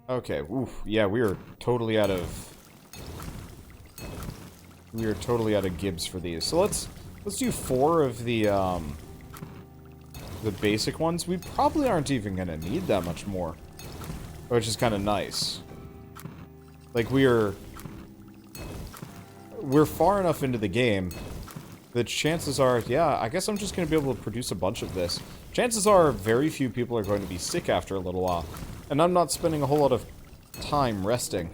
Okay, oof, yeah, we are totally out of... We are totally out of Gibbs for these. So let's do 4 of the basic ones. We probably aren't even gonna need that much more. Which is kind of nice. Like, we're far enough into the game that chances are, yeah, I guess I'm just gonna be able to produce a bunch of this. Chances are very few people are going to be sick after a little while. And I'm not spending a whole lot of time resting.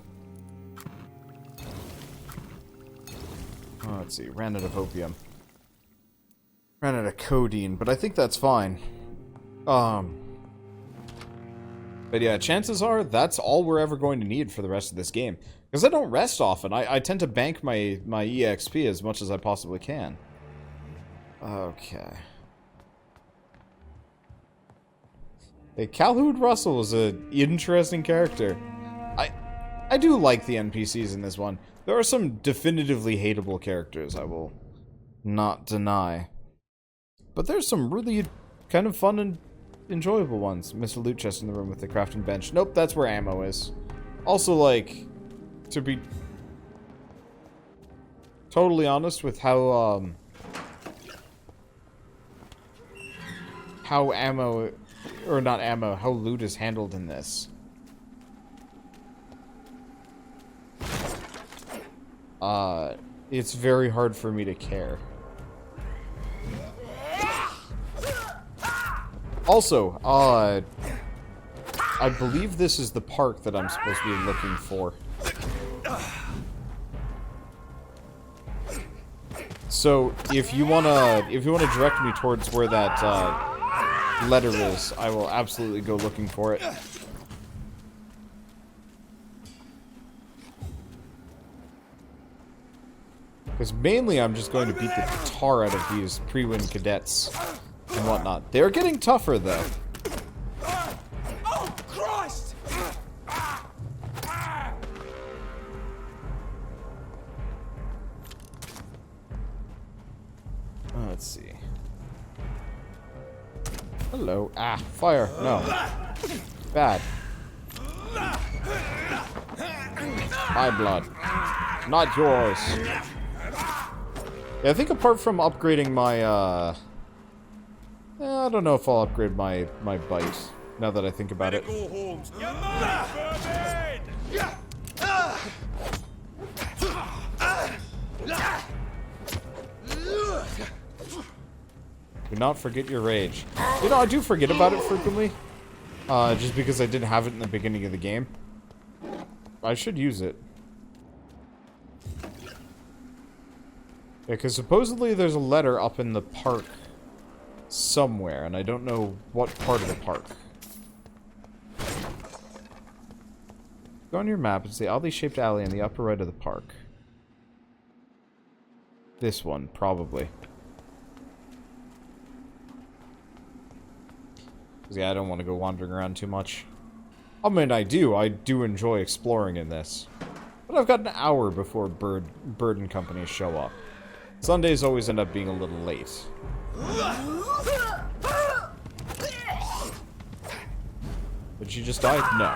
Oh, let's see, ran out of opium. Ran out of codeine, but I think that's fine. But yeah, chances are that's all we're ever going to need for the rest of this game. Because I don't rest often. I tend to bank my EXP as much as I possibly can. Okay. Hey, Calhoun Russell is an interesting character. I do like the NPCs in this one. There are some definitively hateable characters, I will not deny. But there's some really kind of fun and enjoyable ones. Mr. Loot Chest in the room with the crafting bench. Nope, that's where ammo is. Also, like, to be totally honest with how ammo, or not ammo, how loot is handled in this. It's very hard for me to care. Also, I believe this is the park that I'm supposed to be looking for. So, if you wanna direct me towards where that letter is, I will absolutely go looking for it. Because mainly I'm just going to beat the tar out of these pre-win cadets and whatnot. They're getting tougher, though. Oh, Christ! Let's see. Hello. Ah, fire. No. Bad. My blood. Not yours. Yeah, I think apart from upgrading my, I don't know if I'll upgrade my bite, now that I think about it. Do not forget your rage. You know, I do forget about it frequently. Just because I didn't have it in the beginning of the game. I should use it. Yeah, because supposedly there's a letter up in the park somewhere, and I don't know what part of the park. Go on your map, it's the oddly shaped alley in the upper right of the park. This one, probably. Because, yeah, I don't want to go wandering around too much. I mean, I do enjoy exploring in this. But I've got an hour before Bird and company show up. Sundays always end up being a little late. Did she just die? No.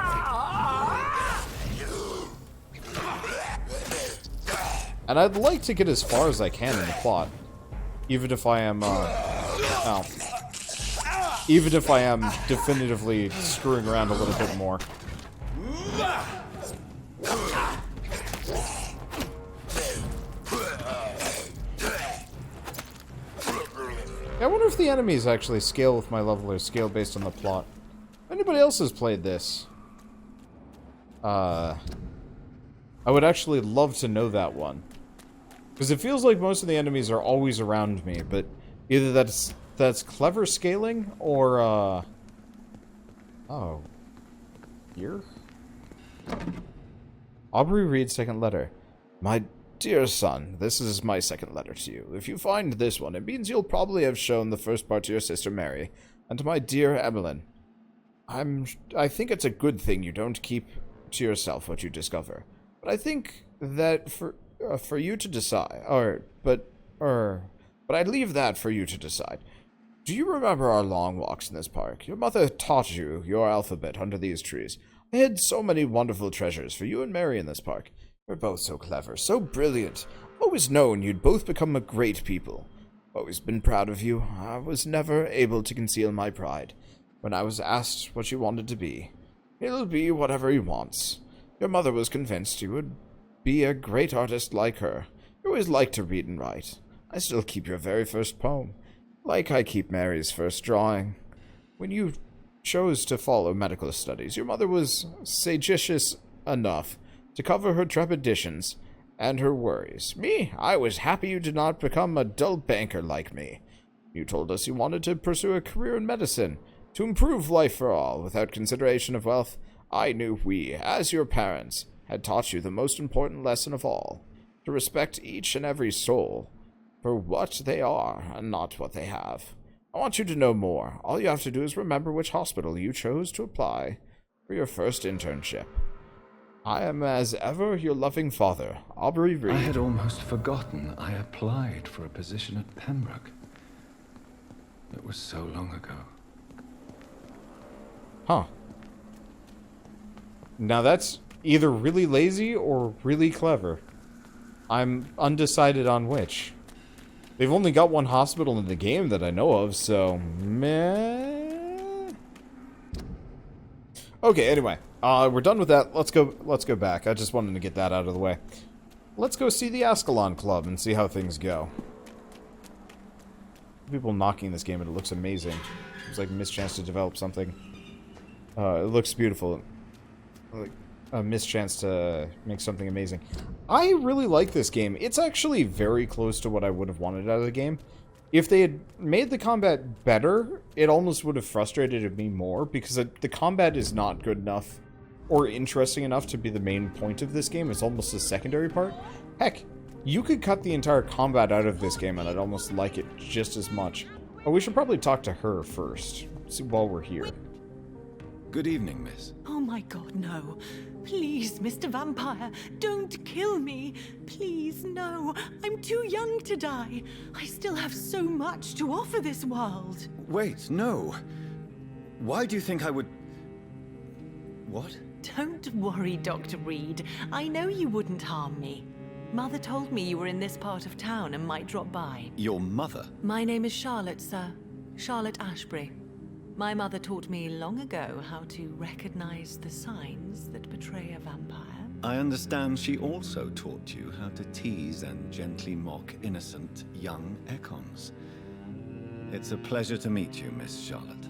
And I'd like to get as far as I can in the plot. Even if I am, well, even if I am definitively screwing around a little bit more. I wonder if the enemies actually scale with my level or scale based on the plot. If anybody else has played this, I would actually love to know that one. Because it feels like most of the enemies are always around me, but either that's clever scaling, or, oh. Here? Audrey Reed's second letter. My dear son, this is my second letter to you. If you find this one, it means you'll probably have shown the first part to your sister Mary. And to my dear Evelyn, I think it's a good thing you don't keep to yourself what you discover. But I think that for you to decide, but I'd leave that for you to decide. Do you remember our long walks in this park? Your mother taught you your alphabet under these trees. I hid so many wonderful treasures for you and Mary in this park. You're both so clever, so brilliant. I've always known you'd both become a great people. Always been proud of you. I was never able to conceal my pride when I was asked what you wanted to be. He'll be whatever he wants. Your mother was convinced you would be a great artist like her. You always liked to read and write. I still keep your very first poem, like I keep Mary's first drawing. When you chose to follow medical studies, your mother was sagacious enough to cover her trepidations and her worries. Me, I was happy you did not become a dull banker like me. You told us you wanted to pursue a career in medicine, to improve life for all, without consideration of wealth. I knew we, as your parents, had taught you the most important lesson of all, to respect each and every soul for what they are and not what they have. I want you to know more. All you have to do is remember which hospital you chose to apply for your first internship. I am as ever your loving father, Audrey Reed. I had almost forgotten I applied for a position at Pembroke. It was so long ago. Huh. Now that's either really lazy or really clever. I'm undecided on which. They've only got one hospital in the game that I know of, so meh. Okay, anyway. We're done with that. Let's go back. I just wanted to get that out of the way. Let's go see the Ascalon Club and see how things go. People knocking this game and it looks amazing. It's like a missed chance to develop something. It looks beautiful. Like a missed chance to make something amazing. I really like this game. It's actually very close to what I would have wanted out of the game. If they had made the combat better, it almost would have frustrated me more, because the combat is not good enough or interesting enough to be the main point of this game. It's almost a secondary part. Heck, you could cut the entire combat out of this game and I'd almost like it just as much. Oh, we should probably talk to her first, while we're here. Good evening, miss. Oh my god, no. Please, Mr. Vampire, don't kill me. Please, no. I'm too young to die. I still have so much to offer this world. Wait, no. Why do you think I would... What? Don't worry, Dr. Reed. I know you wouldn't harm me. Mother told me you were in this part of town and might drop by. Your mother? My name is Charlotte, sir. Charlotte Ashbury. My mother taught me long ago how to recognize the signs that betray a vampire. I understand she also taught you how to tease and gently mock innocent young Econs. It's a pleasure to meet you, Miss Charlotte.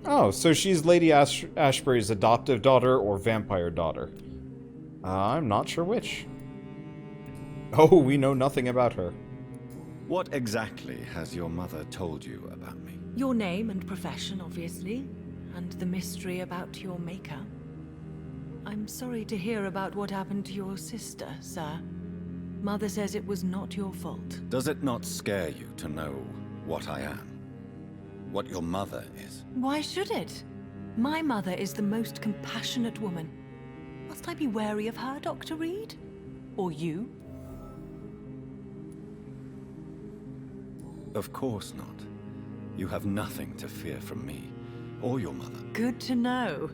Oh, so she's Lady Ashbury's adoptive daughter or vampire daughter. I'm not sure which. Oh, we know nothing about her. What exactly has your mother told you about me? Your name and profession, obviously, and the mystery about your maker. I'm sorry to hear about what happened to your sister, sir. Mother says it was not your fault. Does it not scare you to know what I am? What your mother is? Why should it? My mother is the most compassionate woman. Must I be wary of her, Dr. Reed? Or you? Of course not. You have nothing to fear from me, or your mother. Good to know.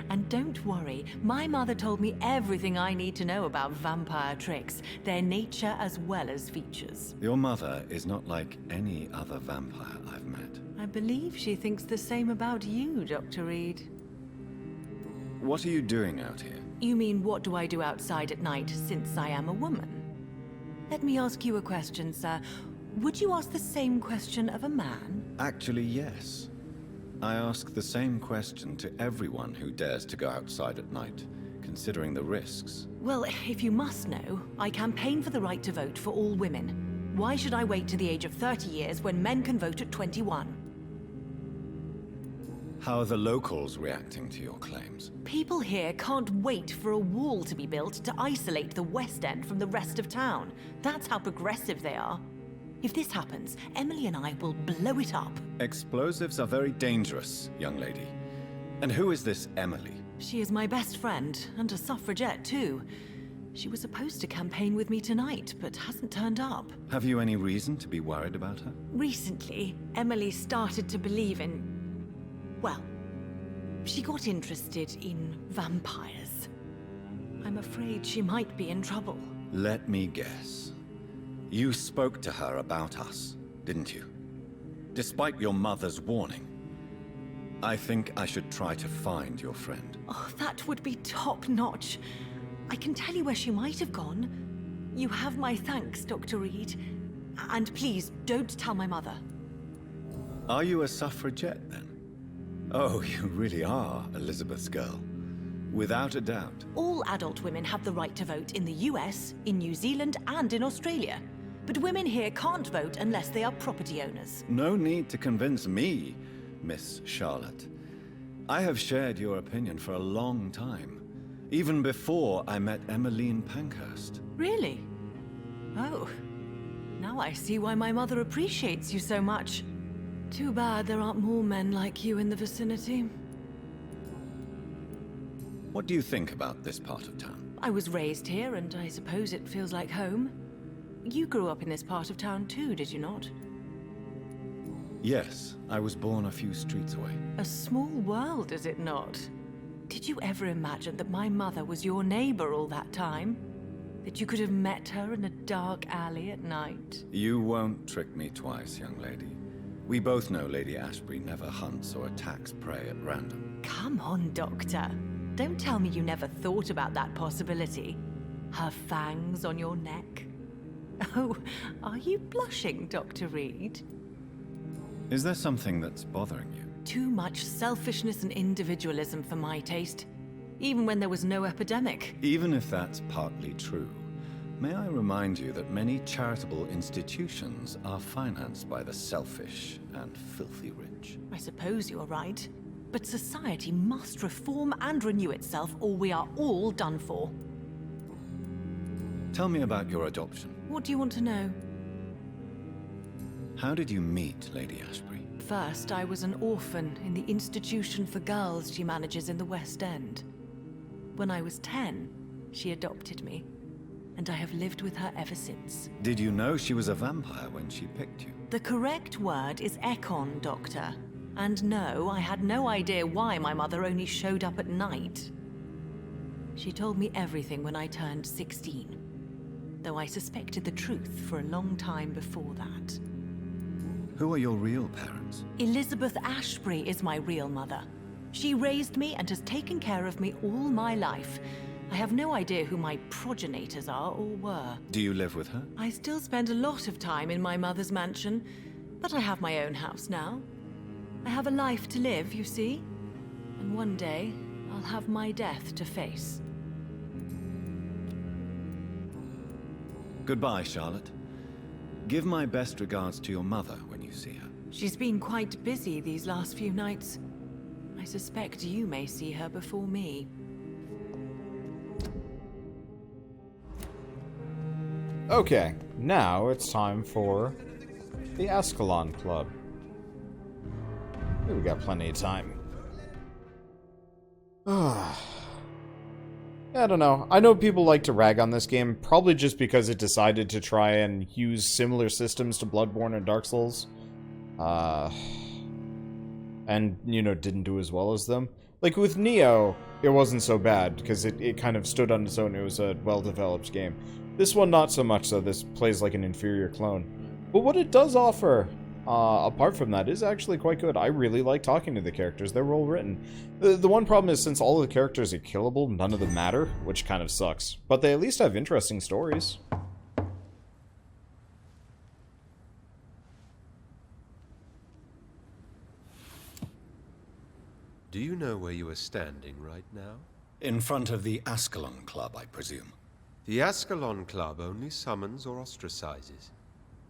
And don't worry, my mother told me everything I need to know about vampire tricks, their nature as well as features. Your mother is not like any other vampire I've met. I believe she thinks the same about you, Dr. Reed. What are you doing out here? You mean, what do I do outside at night since I am a woman? Let me ask you a question, sir. Would you ask the same question of a man? Actually, yes. I ask the same question to everyone who dares to go outside at night, considering the risks. Well, if you must know, I campaign for the right to vote for all women. Why should I wait to the age of 30 years when men can vote at 21? How are the locals reacting to your claims? People here can't wait for a wall to be built to isolate the West End from the rest of town. That's how progressive they are. If this happens, Emily and I will blow it up. Explosives are very dangerous, young lady. And who is this Emily? She is my best friend, and a suffragette too. She was supposed to campaign with me tonight, but hasn't turned up. Have you any reason to be worried about her? Recently, Emily started to believe in... well, She got interested in vampires. I'm afraid she might be in trouble. Let me guess. You spoke to her about us, didn't you? Despite your mother's warning. I think I should try to find your friend. Oh, that would be top-notch. I can tell you where she might have gone. You have my thanks, Dr. Reed. And please, don't tell my mother. Are you a suffragette, then? Oh, you really are Elizabeth's girl. Without a doubt. All adult women have the right to vote in the US, in New Zealand, and in Australia. But women here can't vote unless they are property owners. No need to convince me, Miss Charlotte. I have shared your opinion for a long time. Even before I met Emmeline Pankhurst. Really? Oh. Now I see why my mother appreciates you so much. Too bad there aren't more men like you in the vicinity. What do you think about this part of town? I was raised here, and I suppose it feels like home. You grew up in this part of town too, did you not? Yes, I was born a few streets away. A small world, is it not? Did you ever imagine that my mother was your neighbor all that time? That you could have met her in a dark alley at night? You won't trick me twice, young lady. We both know Lady Ashbury never hunts or attacks prey at random. Come on, Doctor. Don't tell me you never thought about that possibility. Her fangs on your neck. Oh, are you blushing, Dr. Reed? Is there something that's bothering you? Too much selfishness and individualism for my taste. Even when there was no epidemic. Even if that's partly true, may I remind you that many charitable institutions are financed by the selfish and filthy rich. I suppose you're right. But society must reform and renew itself, or we are all done for. Tell me about your adoption. What do you want to know? How did you meet Lady Ashbury? First, I was an orphan in the institution for girls she manages in the West End. When I was 10, she adopted me, and I have lived with her ever since. Did you know she was a vampire when she picked you? The correct word is Econ, Doctor. And no, I had no idea why my mother only showed up at night. She told me everything when I turned 16, though I suspected the truth for a long time before that. Who are your real parents? Elizabeth Ashbury is my real mother. She raised me and has taken care of me all my life. I have no idea who my progenitors are or were. Do you live with her? I still spend a lot of time in my mother's mansion, but I have my own house now. I have a life to live, you see. And one day, I'll have my death to face. Goodbye, Charlotte. Give my best regards to your mother when you see her. She's been quite busy these last few nights. I suspect you may see her before me. Okay, now it's time for the Ascalon Club. We got plenty of time. I don't know. I know people like to rag on this game, probably just because it decided to try and use similar systems to Bloodborne and Dark Souls. And, you know, didn't do as well as them. Like, with Neo, it wasn't so bad, because it kind of stood on its own. It was a well-developed game. This one, not so much, so this plays like an inferior clone. But what it does offer, apart from that, is actually quite good. I really like talking to the characters. They're well written. The one problem is, since all of the characters are killable, none of them matter, which kind of sucks. But they at least have interesting stories. Do you know where you are standing right now? In front of the Ascalon Club, I presume. The Ascalon Club only summons or ostracizes.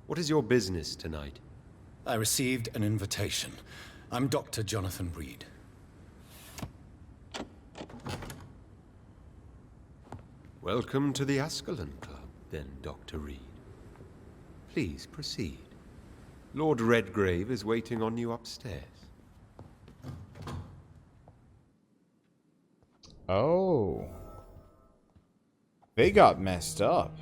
What is your business tonight? I received an invitation. I'm Dr. Jonathan Reid. Welcome to the Ascalon Club, then, Dr. Reid. Please proceed. Lord Redgrave is waiting on you upstairs. Oh. They got messed up.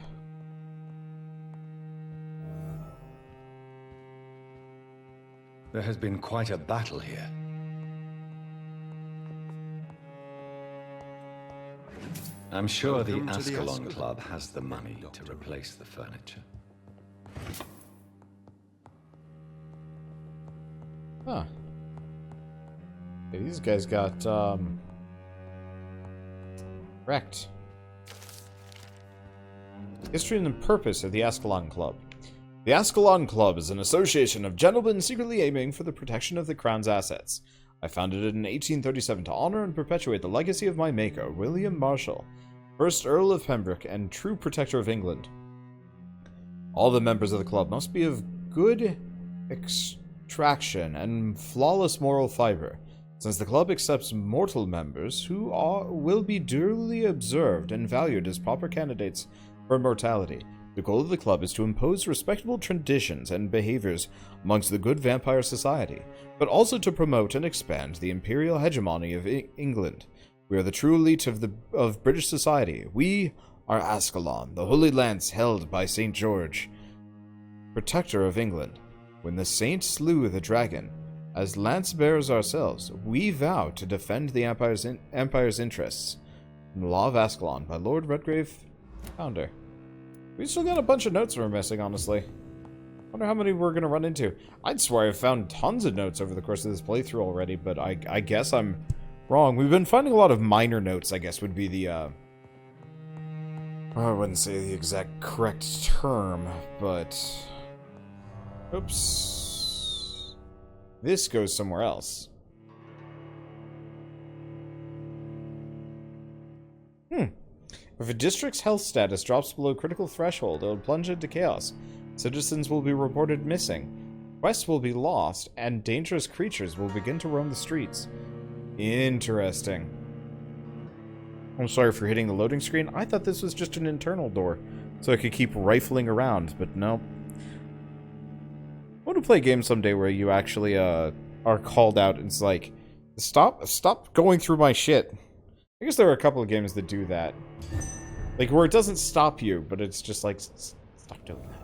There has been quite a battle here. I'm sure the Welcome to the Ascalon Ascalon Club has the money to Dr. replace the furniture. Huh. Okay, these guys got, wrecked. History and purpose of the Ascalon Club. The Ascalon Club is an association of gentlemen secretly aiming for the protection of the Crown's assets. I founded it in 1837 to honor and perpetuate the legacy of my maker, William Marshall, 1st Earl of Pembroke and true protector of England. All the members of the club must be of good extraction and flawless moral fiber, since the club accepts mortal members who will be duly observed and valued as proper candidates for immortality. The goal of the club is to impose respectable traditions and behaviors amongst the good vampire society, but also to promote and expand the imperial hegemony of England. We are the true elite of British society. We are Ascalon, the holy lance held by St. George, protector of England. When the saint slew the dragon, as lance-bearers ourselves, we vow to defend the Empire's interests. In the Law of Ascalon by Lord Redgrave, founder. We still got a bunch of notes we're missing, honestly. Wonder how many we're gonna run into. I'd swear I've found tons of notes over the course of this playthrough already, but I guess I'm wrong. We've been finding a lot of minor notes, I guess would be the, I wouldn't say the exact correct term, but... Oops. This goes somewhere else. If a district's health status drops below critical threshold, it will plunge into chaos. Citizens will be reported missing. Quests will be lost, and dangerous creatures will begin to roam the streets. Interesting. I'm sorry for hitting the loading screen. I thought this was just an internal door, so I could keep rifling around, but no. I want to play a game someday where you actually are called out and it's like, stop going through my shit. I guess there are a couple of games that do that. Like, where it doesn't stop you, but it's just like, stop doing that.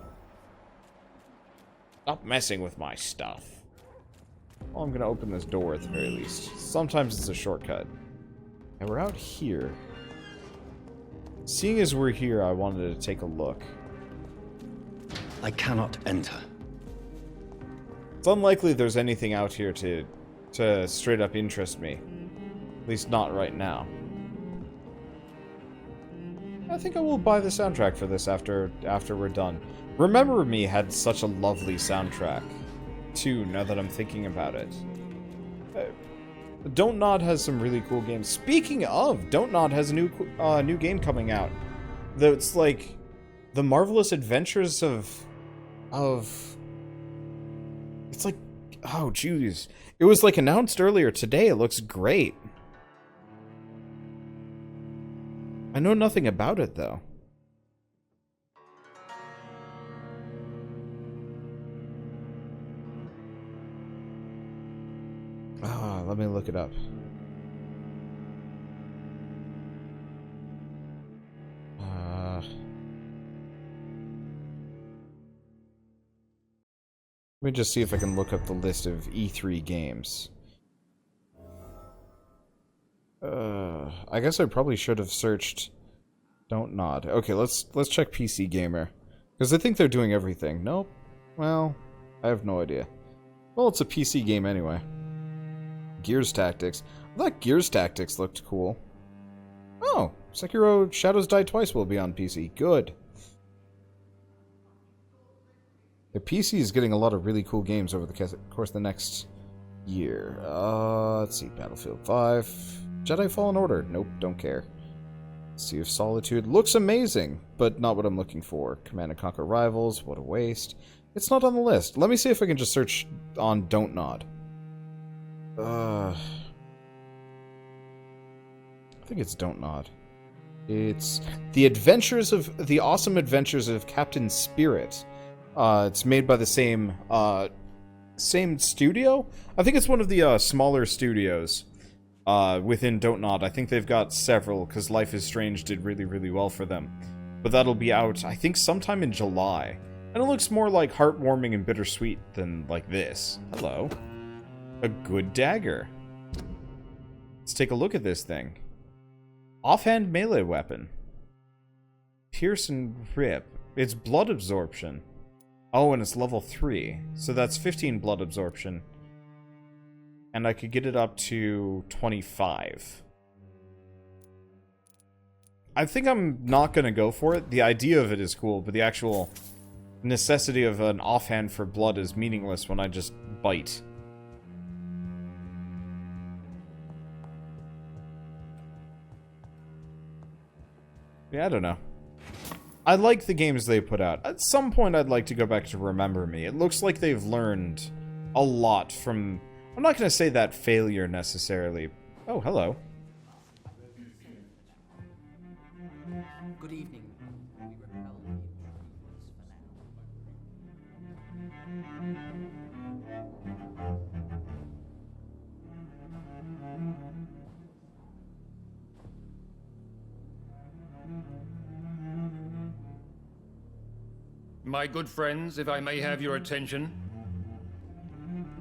Stop messing with my stuff. Well, I'm gonna open this door at the very least. Sometimes it's a shortcut. And we're out here. Seeing as we're here, I wanted to take a look. I cannot enter. It's unlikely there's anything out here to straight up interest me. At least not right now. I think I will buy the soundtrack for this after we're done. Remember Me had such a lovely soundtrack, too, now that I'm thinking about it. Don't Nod has some really cool games. Speaking of, Don't Nod has a new game coming out. That's like The Marvelous Adventures of... It's like... Oh, jeez. It was like announced earlier today. It looks great. I know nothing about it, though. Let me look it up. Let me just see if I can look up the list of E3 games. I guess I probably should have searched Don't Nod. Okay, let's check PC Gamer. Because I think they're doing everything. Nope. Well, I have no idea. Well, it's a PC game anyway. Gears Tactics. I thought Gears Tactics looked cool. Oh, Sekiro Shadows Die Twice will be on PC. Good. The PC is getting a lot of really cool games over the course of the next year. Let's see. Battlefield 5. Jedi Fallen Order. Nope, don't care. Sea of Solitude. Looks amazing, but not what I'm looking for. Command & Conquer Rivals. What a waste. It's not on the list. Let me see if I can just search on Don't Nod. I think it's Don't Nod. It's The Awesome Adventures of Captain Spirit. It's made by the same studio? I think it's one of the smaller studios within Don't Nod. I think they've got several, because Life is Strange did really, really well for them. But that'll be out, I think, sometime in July. And it looks more like heartwarming and bittersweet than like this. Hello. A good dagger. Let's take a look at this thing. Offhand melee weapon. Pierce and rip. It's blood absorption. Oh, and it's level 3. So that's 15 blood absorption. And I could get it up to 25. I think I'm not going to go for it. The idea of it is cool, but the actual necessity of an offhand for blood is meaningless when I just bite. Yeah, I don't know. I like the games they put out. At some point, I'd like to go back to Remember Me. It looks like they've learned a lot from... I'm not going to say that failure, necessarily. Oh, hello. Good evening. My good friends, if I may have your attention.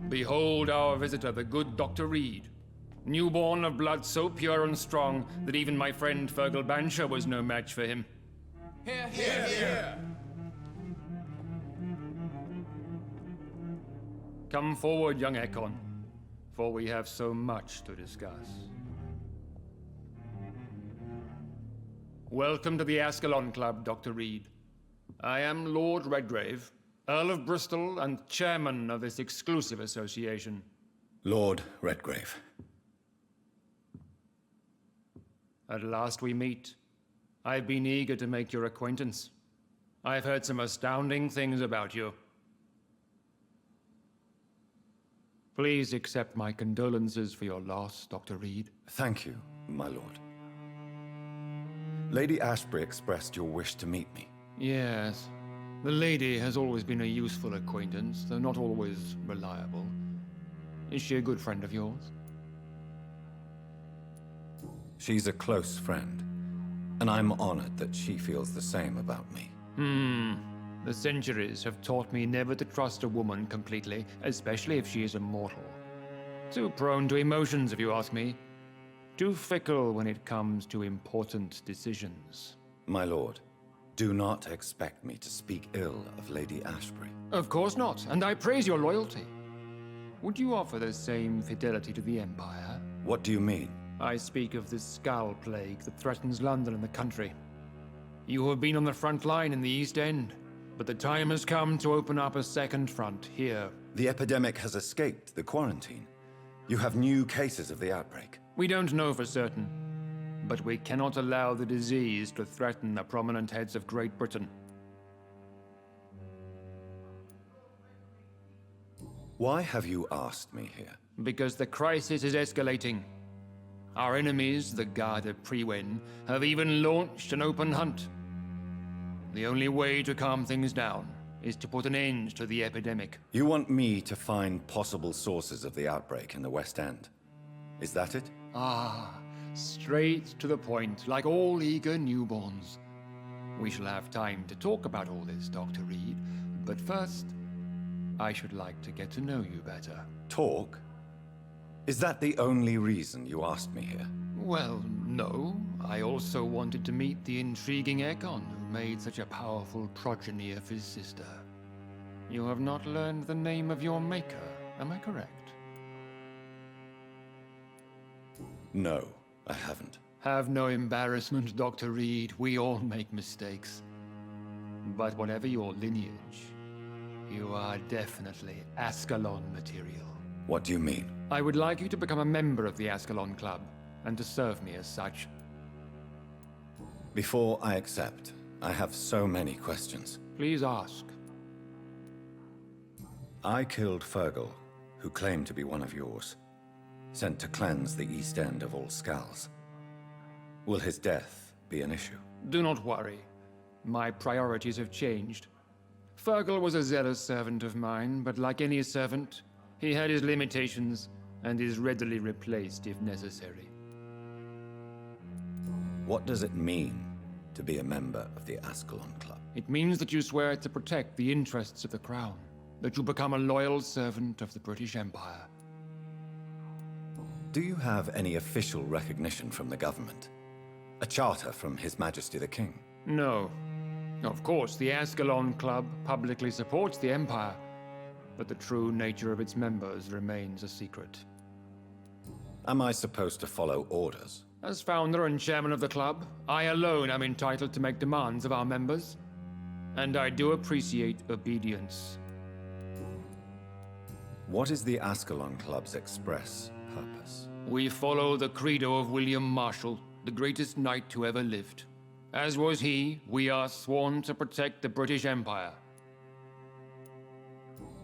Behold our visitor, the good Dr. Reed. Newborn of blood so pure and strong that even my friend Fergal Bansher was no match for him. Here, here, here. Come forward, young Ekon, for we have so much to discuss. Welcome to the Ascalon Club, Dr. Reed. I am Lord Redgrave, Earl of Bristol and chairman of this exclusive association. Lord Redgrave. At last we meet. I've been eager to make your acquaintance. I've heard some astounding things about you. Please accept my condolences for your loss, Dr. Reed. Thank you, my lord. Lady Ashbury expressed your wish to meet me. Yes. The lady has always been a useful acquaintance, though not always reliable. Is she a good friend of yours? She's a close friend, and I'm honored that she feels the same about me. The centuries have taught me never to trust a woman completely, especially if she is immortal. Too prone to emotions, if you ask me. Too fickle when it comes to important decisions. My lord, do not expect me to speak ill of Lady Ashbury. Of course not, and I praise your loyalty. Would you offer the same fidelity to the Empire? What do you mean? I speak of the Skal plague that threatens London and the country. You have been on the front line in the East End, but the time has come to open up a second front here. The epidemic has escaped the quarantine. You have new cases of the outbreak. We don't know for certain, but we cannot allow the disease to threaten the prominent heads of Great Britain. Why have you asked me here? Because the crisis is escalating. Our enemies, the Garda Priwen, have even launched an open hunt. The only way to calm things down is to put an end to the epidemic. You want me to find possible sources of the outbreak in the West End. Is that it? Ah, straight to the point, like all eager newborns. We shall have time to talk about all this, Dr. Reed, but first, I should like to get to know you better. Talk? Is that the only reason you asked me here? Well, no. I also wanted to meet the intriguing Ekon, who made such a powerful progeny of his sister. You have not learned the name of your maker, am I correct? No, I haven't. Have no embarrassment, Dr. Reed. We all make mistakes. But whatever your lineage, you are definitely Ascalon material. What do you mean? I would like you to become a member of the Ascalon Club, and to serve me as such. Before I accept, I have so many questions. Please ask. I killed Fergal, who claimed to be one of yours, sent to cleanse the East End of all skals. Will his death be an issue? Do not worry. My priorities have changed. Fergal was a zealous servant of mine, but like any servant, he had his limitations and is readily replaced if necessary. What does it mean to be a member of the Ascalon Club? It means that you swear to protect the interests of the Crown, that you become a loyal servant of the British Empire. Do you have any official recognition from the government? A charter from His Majesty the King? No. Of course, the Ascalon Club publicly supports the Empire, but the true nature of its members remains a secret. Am I supposed to follow orders? As founder and chairman of the club, I alone am entitled to make demands of our members, and I do appreciate obedience. What is the Ascalon Club's express purpose? We follow the credo of William Marshall, the greatest knight who ever lived. As was he, we are sworn to protect the British Empire.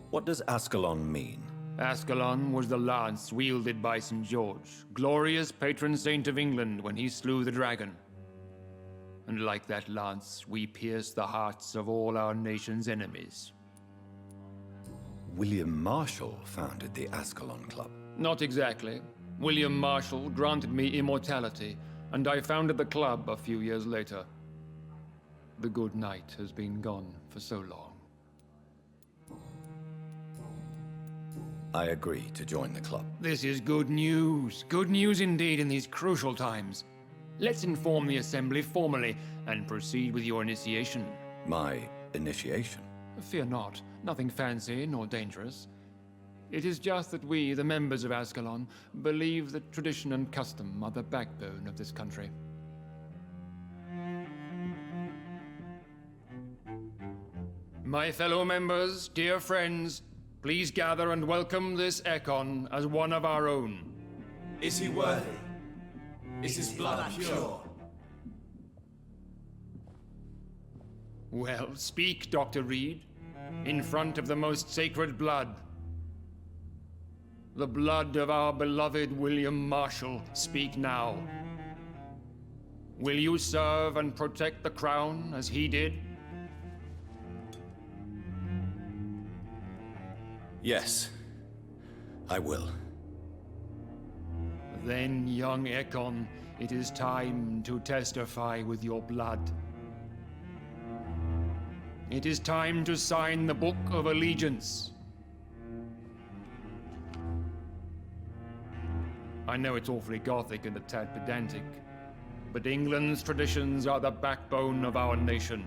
What does Ascalon mean? Ascalon was the lance wielded by St. George, glorious patron saint of England when he slew the dragon. And like that lance, we pierce the hearts of all our nation's enemies. William Marshall founded the Ascalon Club. Not exactly. William Marshall granted me immortality, and I founded the club a few years later. The good knight has been gone for so long. I agree to join the club. This is good news. Good news indeed in these crucial times. Let's inform the Assembly formally and proceed with your initiation. My initiation? Fear not. Nothing fancy nor dangerous. It is just that we, the members of Ascalon, believe that tradition and custom are the backbone of this country. My fellow members, dear friends, please gather and welcome this Ekon as one of our own. Is he worthy? Is his blood pure? Well, speak, Dr. Reed, in front of the most sacred blood. The blood of our beloved William Marshall, speak now. Will you serve and protect the crown as he did? Yes, I will. Then, young Ekon, it is time to testify with your blood. It is time to sign the Book of Allegiance. I know it's awfully gothic and a tad pedantic, but England's traditions are the backbone of our nation.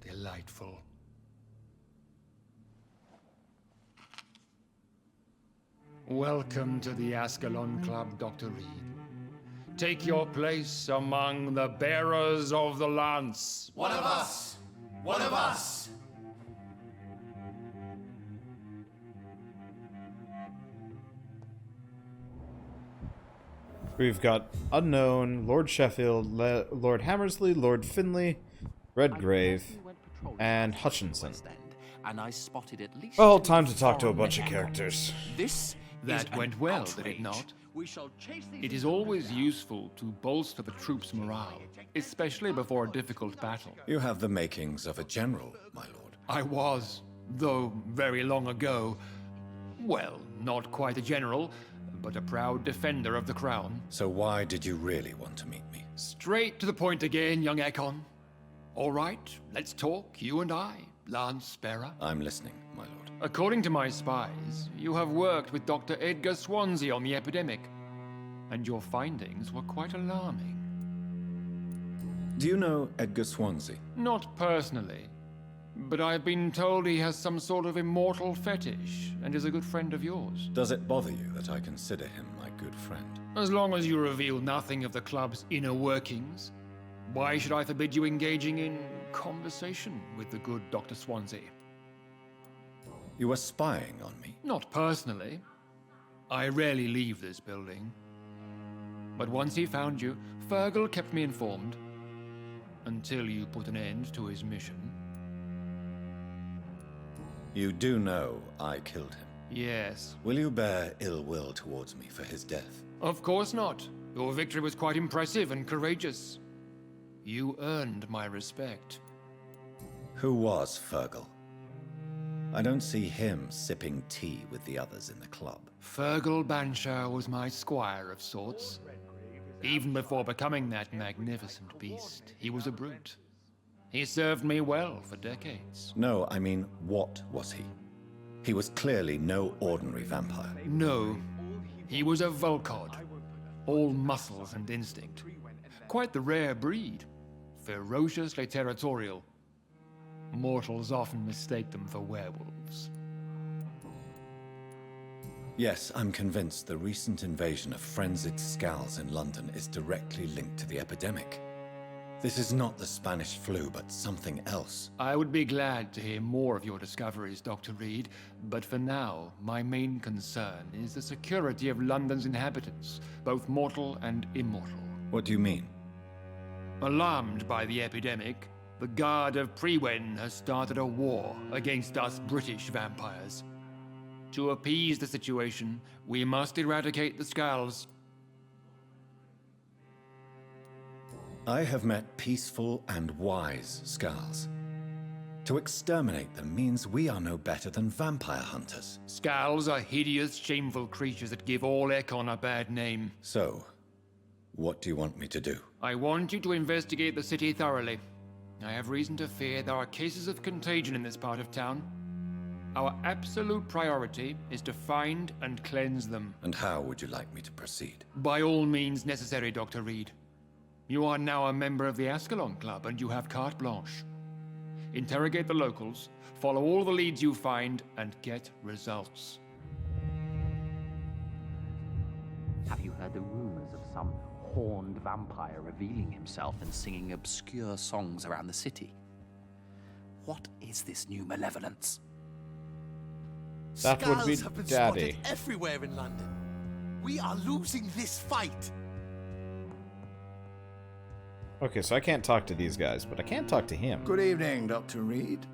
Delightful. Welcome to the Ascalon Club, Dr. Reed. Take your place among the bearers of the lance. One of us! One of us! We've got Unknown, Lord Sheffield, Lord Hammersley, Lord Finley, Redgrave, and Hutchinson. And I spotted at least Well, time to talk to a bunch of characters. This That went well, did it not? It is always useful to bolster the troops' morale, especially before a difficult battle. You have the makings of a general, my lord. I was, though very long ago, well, not quite a general, but a proud defender of the crown. So why did you really want to meet me? Straight to the point again, young Ekon. All right, let's talk, you and I, Lance Bearer. I'm listening, my lord. According to my spies, you have worked with Dr. Edgar Swansea on the epidemic, and your findings were quite alarming. Do you know Edgar Swansea? Not personally, but I've been told he has some sort of immortal fetish and is a good friend of yours. Does it bother you that I consider him my good friend? As long as you reveal nothing of the club's inner workings, why should I forbid you engaging in conversation with the good Dr. Swansea? You were spying on me? Not personally. I rarely leave this building. But once he found you, Fergal kept me informed. Until you put an end to his mission. You do know I killed him. Yes. Will you bear ill will towards me for his death? Of course not. Your victory was quite impressive and courageous. You earned my respect. Who was Fergal? I don't see him sipping tea with the others in the club. Fergal Banshire was my squire of sorts. Even before becoming that magnificent beast, he was a brute. He served me well for decades. No, I mean, what was he? He was clearly no ordinary vampire. No, he was a Volcod. All muscles and instinct. Quite the rare breed. Ferociously territorial. Mortals often mistake them for werewolves. Yes, I'm convinced the recent invasion of frenzied skals in London is directly linked to the epidemic. This is not the Spanish flu, but something else. I would be glad to hear more of your discoveries, Dr. Reed, but for now, my main concern is the security of London's inhabitants, both mortal and immortal. What do you mean? Alarmed by the epidemic, the Guard of Prewen has started a war against us British vampires. To appease the situation, we must eradicate the skals. I have met peaceful and wise skals. To exterminate them means we are no better than vampire hunters. Skals are hideous, shameful creatures that give all Ekon a bad name. So, what do you want me to do? I want you to investigate the city thoroughly. I have reason to fear there are cases of contagion in this part of town. Our absolute priority is to find and cleanse them. And how would you like me to proceed? By all means necessary, Dr. Reed. You are now a member of the Ascalon Club, and you have carte blanche. Interrogate the locals, follow all the leads you find, and get results. Have you heard the rumors of some horned vampire revealing himself and singing obscure songs around the city? What is this new malevolence? That would be Skals have been Daddy. spotted everywhere in London. We are losing this fight. Okay, so I can't talk to these guys, but I can talk to him. Good evening, Dr. Reed.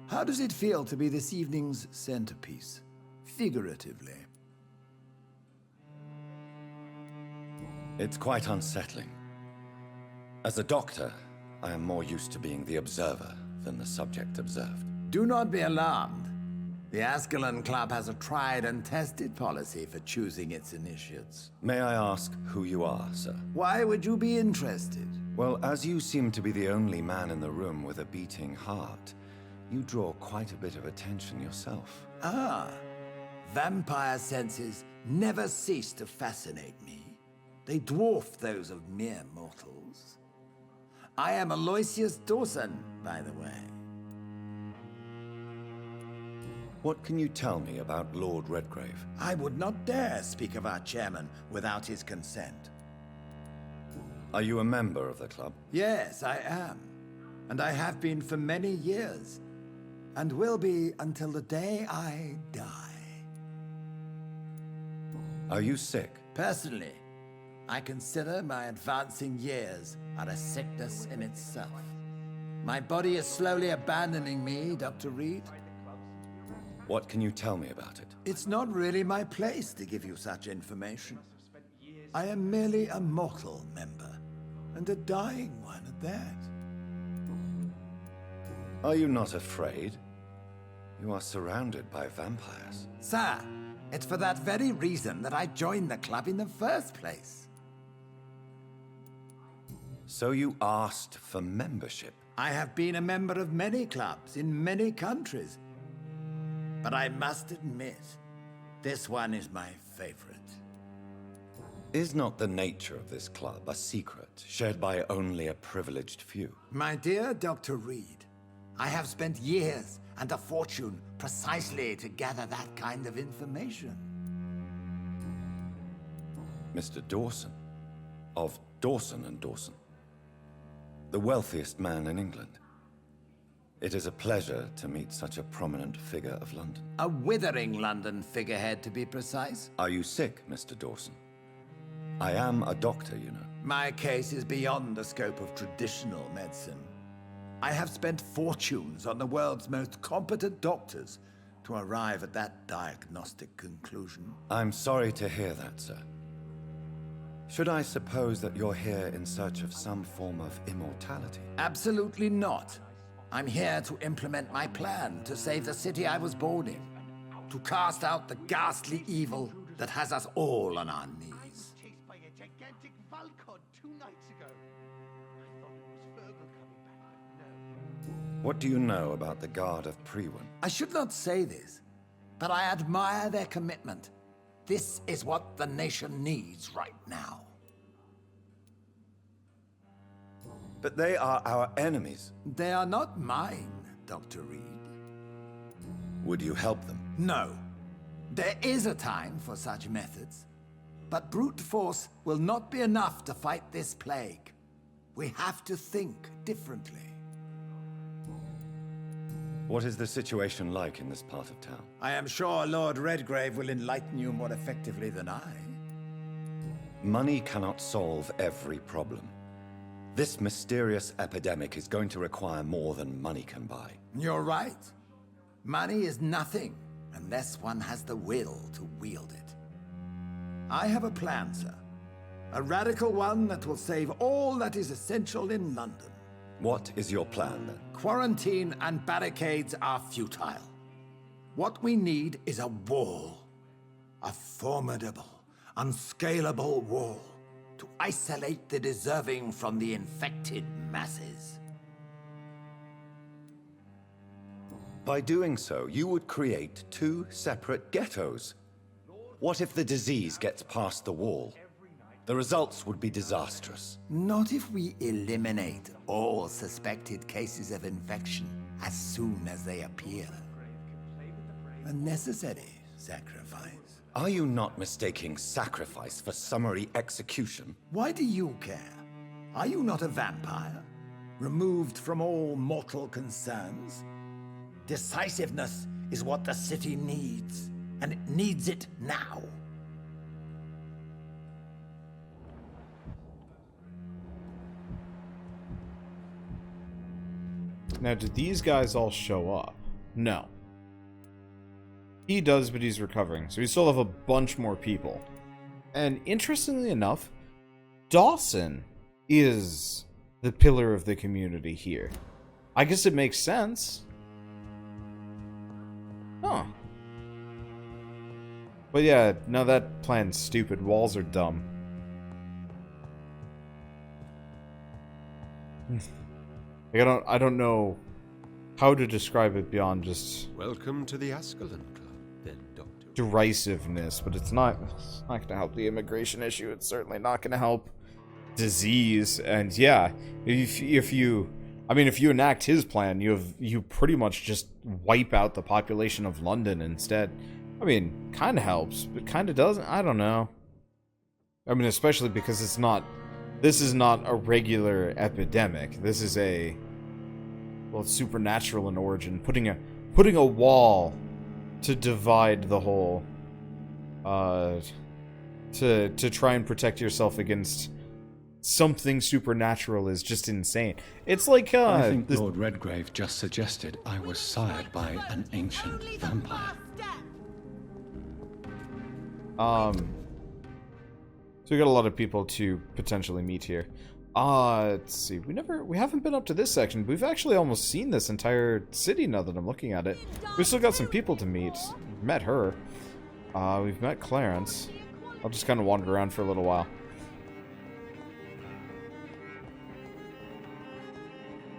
How does it feel to be this evening's centerpiece? Figuratively. It's quite unsettling. As a doctor, I am more used to being the observer than the subject observed. Do not be alarmed. The Ascalon Club has a tried and tested policy for choosing its initiates. May I ask who you are, sir? Why would you be interested? Well, as you seem to be the only man in the room with a beating heart, you draw quite a bit of attention yourself. Ah, vampire senses never cease to fascinate me. They dwarf those of mere mortals. I am Lewis Dawson, by the way. What can you tell me about Lord Redgrave? I would not dare speak of our chairman without his consent. Are you a member of the club? Yes, I am. And I have been for many years. And will be until the day I die. Are you sick? Personally, I consider my advancing years are a sickness in itself. My body is slowly abandoning me, Dr. Reed. What can you tell me about it? It's not really my place to give you such information. I am merely a mortal member, and a dying one at that. Are you not afraid? You are surrounded by vampires. Sir, it's for that very reason that I joined the club in the first place. So you asked for membership? I have been a member of many clubs in many countries. But I must admit, this one is my favorite. Is not the nature of this club a secret shared by only a privileged few? My dear Dr. Reed, I have spent years and a fortune precisely to gather that kind of information. Mr. Dawson, of Dawson and Dawson, the wealthiest man in England. It is a pleasure to meet such a prominent figure of London. A withering London figurehead, to be precise. Are you sick, Mr. Dawson? I am a doctor, you know. My case is beyond the scope of traditional medicine. I have spent fortunes on the world's most competent doctors to arrive at that diagnostic conclusion. I'm sorry to hear that, sir. Should I suppose that you're here in search of some form of immortality? Absolutely not. I'm here to implement my plan to save the city I was born in. To cast out the ghastly evil that has us all on our knees. Chased by a gigantic Valcod 2 nights ago. I thought it was Fergal coming back, but no. What do you know about the Guard of Priwen? I should not say this, but I admire their commitment. This is what the nation needs right now. But they are our enemies. They are not mine, Dr. Reed. Would you help them? No. There is a time for such methods. But brute force will not be enough to fight this plague. We have to think differently. What is the situation like in this part of town? I am sure Lord Redgrave will enlighten you more effectively than I. Money cannot solve every problem. This mysterious epidemic is going to require more than money can buy. You're right. Money is nothing unless one has the will to wield it. I have a plan, sir. A radical one that will save all that is essential in London. What is your plan, then? Quarantine and barricades are futile. What we need is a wall. A formidable, unscalable wall to isolate the deserving from the infected masses. By doing so, you would create 2 separate ghettos. What if the disease gets past the wall? The results would be disastrous. Not if we eliminate all suspected cases of infection as soon as they appear. A necessary sacrifice. Are you not mistaking sacrifice for summary execution? Why do you care? Are you not a vampire? Removed from all mortal concerns? Decisiveness is what the city needs, and it needs it now. Now, did these guys all show up? No. He does, but he's recovering, so we still have a bunch more people. And interestingly enough, Dawson is the pillar of the community here. I guess it makes sense. Huh. But yeah, no, that plan's stupid. Walls are dumb. I don't know how to describe it beyond just Welcome to the Ascalon Club, then, Doctor. derisiveness, but it's not going to help the immigration issue. It's certainly not going to help disease. And yeah, if you enact his plan, you pretty much just wipe out the population of London instead. I mean, kind of helps, but kind of doesn't. I don't know. I mean, especially because this is not a regular epidemic. This is it's supernatural in origin. Putting a wall to divide the whole, to try and protect yourself against something supernatural is just insane. It's like I think Lord Redgrave just suggested I was sired by an ancient vampire. So we got a lot of people to potentially meet here. Let's see. We haven't been up to this section. We've actually almost seen this entire city now that I'm looking at it. We've still got some people to meet. We've met her. We've met Clarence. I'll just kind of wander around for a little while.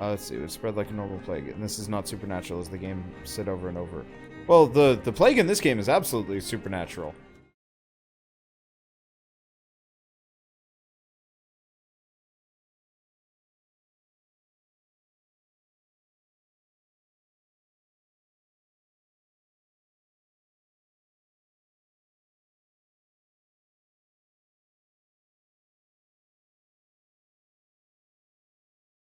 Let's see. It spread like a normal plague. And this is not supernatural, as the game said over and over. Well, the plague in this game is absolutely supernatural.